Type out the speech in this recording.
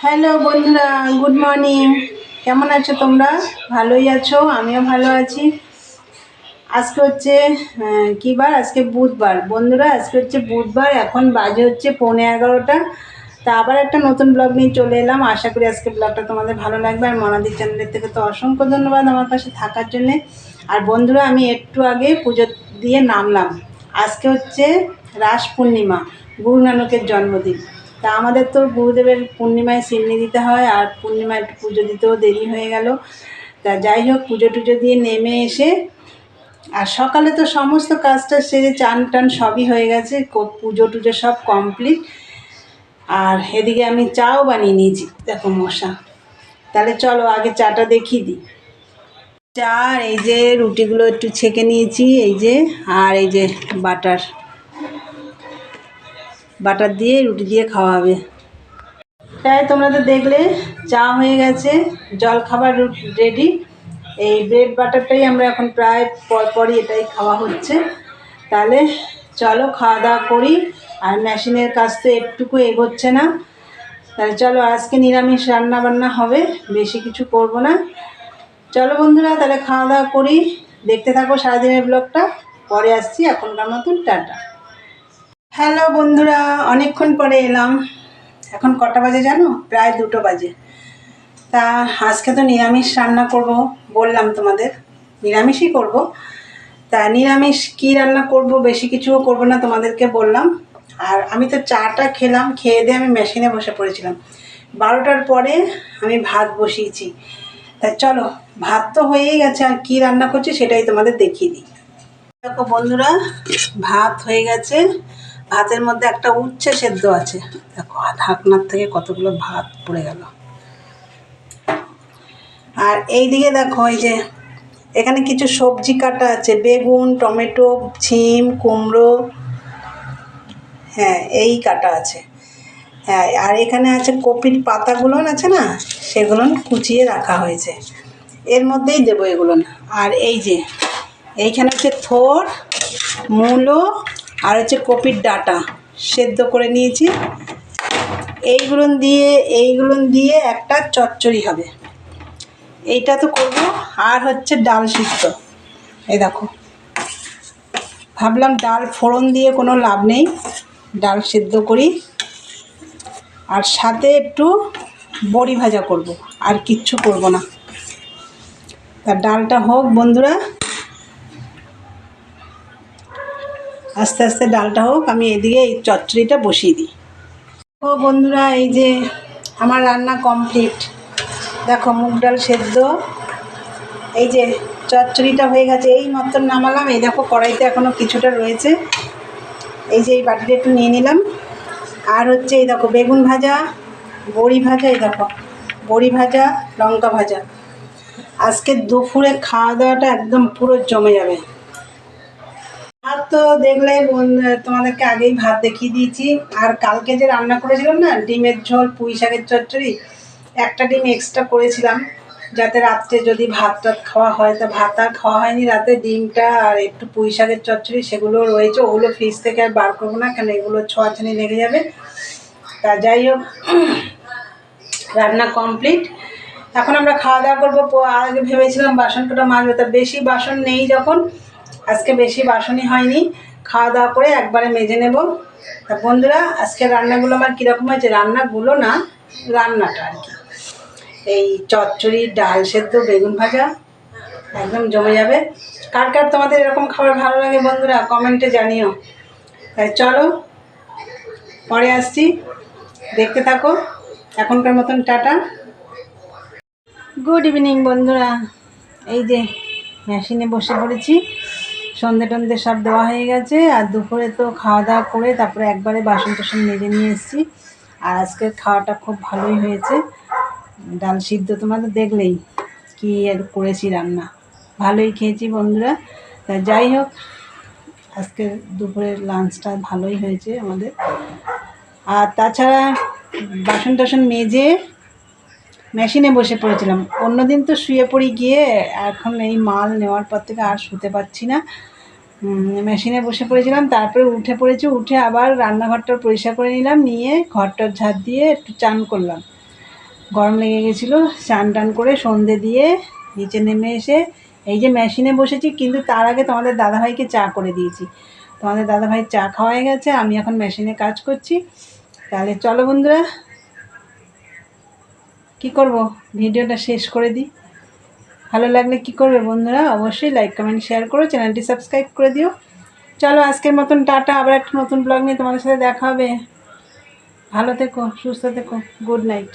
Hello বন্ধুরা, good morning. কেমন আছো তোমরা? ভালোই আছো? আমিও ভালো আছি। আজকে হচ্ছে কী বার? আজকে বুধবার বন্ধুরা। আজকে হচ্ছে বুধবার, এখন বাজে হচ্ছে 11:15। তা আবার একটা নতুন ব্লগ নিয়ে চলে এলাম। আশা করি আজকে ব্লগটা তোমাদের ভালো লাগবে। আর মনাদির চ্যানেলের থেকে তো অসংখ্য ধন্যবাদ আমার পাশে থাকার জন্যে। আর বন্ধুরা, আমি একটু আগে পুজো দিয়ে নামলাম। আজকে হচ্ছে রাস পূর্ণিমা, গুরু নানকের জন্মদিন। তা আমাদের তো গুরুদেবের পূর্ণিমায় সিন্নি দিতে হয়, আর পূর্ণিমায় একটু পুজো দিতেও দেরি হয়ে গেল। তা যাই হোক, পুজো টুজো দিয়ে নেমে এসে, আর সকালে তো সমস্ত কাজটা সেরে চান টান সবই হয়ে গেছে, পুজো টুজো সব কমপ্লিট। আর এদিকে আমি চাও বানিয়ে নিয়েছি, দেখো মশা। তাহলে চলো আগে চাটা দেখিয়ে দিই। চা, এই যে রুটিগুলো একটু ছেঁকে নিয়েছি, এই যে, আর এই যে বাটার বাটার দিয়ে রুটি দিয়ে খাওয়া হবে। তাই তোমরা তো দেখলে চা হয়ে গেছে, জল খাবার রেডি। এই ব্রেড বাটারটাই আমরা এখন প্রায় পরপরই এটাই খাওয়া হচ্ছে। তাহলে চলো খাওয়া দাওয়া করি। আর মেশিনের কাজ তো একটুকু এগোচ্ছে না। তাহলে চলো, আজকে নিরামিষ রান্না বান্না হবে, বেশি কিছু করব না। চলো বন্ধুরা, তাহলে খাওয়া দাওয়া করি। দেখতে থাকো সারাদিনের ব্লগটা। পরে আসছি, এখনকার মতন টাটা। হ্যালো বন্ধুরা, অনেকক্ষণ পরে এলাম। এখন কটা বাজে জানো? প্রায় 2টো বাজে। তা আজকে তো নিরামিষ রান্না করব, বললাম তোমাদের নিরামিষই করব। তা নিরামিষ কি রান্না করব, বেশি কিছুও করব না, তোমাদেরকে বললাম। আর আমি তো চাটা খেলাম, খেয়ে দিয়ে আমি মেশিনে বসে পড়েছিলাম। 12টার পরে আমি ভাত বসিয়েছি। তা চলো, ভাত তো হয়েই গেছে, আর কি রান্না করছি সেটাই তোমাদের দেখিয়ে দিই। দেখো বন্ধুরা, ভাত হয়ে গেছে। ভাতের মধ্যে একটা উচ্ছে সেদ্ধ আছে, দেখো ঢাকনার থেকে কতগুলো ভাত পড়ে গেল। আর এই দিকে দেখো, এই যে এখানে কিছু সবজি কাটা আছে, বেগুন, টমেটো, ছিম, কুমড়ো, হ্যাঁ এই কাটা আছে। হ্যাঁ, আর এখানে আছে কপির পাতাগুলো আছে না, সেগুলো কুচিয়ে রাখা হয়েছে, এর মধ্যেই দেবো এগুলো। আর এই যে এইখানে হচ্ছে থোড়, মূলো, আর হচ্ছে কপির ডাঁটা সেদ্ধ করে নিয়েছি। এইগুলো দিয়ে একটা চচ্চড়ি হবে, এইটা তো করব। আর হচ্ছে ডাল সিদ্ধ, এই দেখো। ভাবলাম ডাল ফোড়ন দিয়ে কোনো লাভ নেই, ডাল সিদ্ধ করি। আর সাথে একটু বড়ি ভাজা করব, আর কিচ্ছু করব না। তা ডালটা হোক বন্ধুরা, আস্তে আস্তে ডালটা হোক, আমি এদিকে এই চচ্চড়িটা বসিয়ে দিই। ও বন্ধুরা, এই যে আমার রান্না কমপ্লিট। দেখো মুগ ডাল সেদ্ধ, এই যে চচ্চড়িটা হয়ে গেছে, এই মাত্র নামালাম। এই দেখো কড়াইতে এখনও কিছুটা রয়েছে, এই যে এই বাটিটা একটু নিয়ে নিলাম। আর হচ্ছে এই দেখো বেগুন ভাজা, বড়ি ভাজা, এই দেখো বড়ি ভাজা, লঙ্কা ভাজা। আজকে দুপুরে খাওয়া দাওয়াটা একদম পুরো জমে যাবে। ভাত তো দেখলে তোমাদেরকে আগেই ভাত দেখিয়ে দিয়েছি। আর কালকে যে রান্না করেছিলাম না, ডিমের ঝোল, পুঁই শাকের চচ্চড়ি, একটা ডিম এক্সট্রা করেছিলাম, যাতে রাত্রে যদি ভাত টাত খাওয়া হয়। তা ভাত আর খাওয়া হয়নি রাতে, ডিমটা আর একটু পুঁই শাকের চচ্চড়ি সেগুলো রয়েছে, ওগুলো ফ্রিজ থেকে আর বার করবো না, কেন এগুলো ছোঁয়াছানি লেগে যাবে। তা যাই হোক, রান্না কমপ্লিট। এখন আমরা খাওয়া দাওয়া করবো। আগে ভেবেছিলাম বাসন কটা মাজবো, তা বেশি বাসন নেই যখন, আজকে বেশি বাসনই হয়নি। খাওয়া দাওয়া করে একবারে মেজে নেব। তা বন্ধুরা, আজকে রান্নাগুলো আমার কীরকম হয়েছে, রান্নাগুলো না, রান্নাটা আর কি, এই চচ্চড়ি, ডাল সেদ্ধ, বেগুন ভাজা, একদম জমে যাবে। কার কার তোমাদের এরকম খাবার ভালো লাগে বন্ধুরা, কমেন্টে জানিও। তাই চলো, পরে আসছি, দেখতে থাকো। এখনকার মতন টাটা, গুড ইভিনিং বন্ধুরা। এই যে মেশিনে বসে পড়েছি, সন্ধে টন্ধে সব দেওয়া হয়ে গেছে। আর দুপুরে তো খাওয়া দাওয়া করে তারপরে একবারে বাসন টাসন মেজে নিয়ে এসেছি। আর আজকের খাওয়াটা খুব ভালোই হয়েছে, ডাল সিদ্ধ তোমাদের দেখলেই কি আর করেছি রান্না, ভালোই খেয়েছি বন্ধুরা। তা যাই হোক, আজকে দুপুরের লাঞ্চটা ভালোই হয়েছে আমাদের। আর তাছাড়া বাসন টাসন মেজে মেশিনে বসে পড়েছিলাম। অন্যদিন তো শুয়ে পড়ি গিয়ে, এখন এই মাল নেওয়ার পর থেকে আর শুতে পারছি না। মেশিনে বসে পড়েছিলাম, তারপরে উঠে পড়েছি, উঠে আবার রান্নাঘরটা পরিষ্কার করে নিলাম, নিয়ে ঘরটার ঝাড় দিয়ে একটু চান করলাম। গরম লেগে গেছিলো, স্নান টান করে সন্ধে দিয়ে নিচে নেমে এসে এই যে মেশিনে বসেছি, কিন্তু তার আগে তোমাদের দাদাভাইকে চা করে দিয়েছি। তোমাদের দাদাভাই চা খাওয়া হয়ে গেছে, আমি এখন মেশিনে কাজ করছি। তাহলে চলো বন্ধুরা, কি করব, ভিডিওটা শেষ করে দিই। ভালো লাগলে কি করবে বন্ধুরা, অবশ্যই লাইক কমেন্ট শেয়ার করো, চ্যানেলটি সাবস্ক্রাইব করে দিও। চলো আজকের মতন টাটা, আবার একটা নতুন ব্লগ নিয়ে তোমাদের সাথে দেখা হবে। ভালো থেকো, সুস্থ থেকো, গুড নাইট।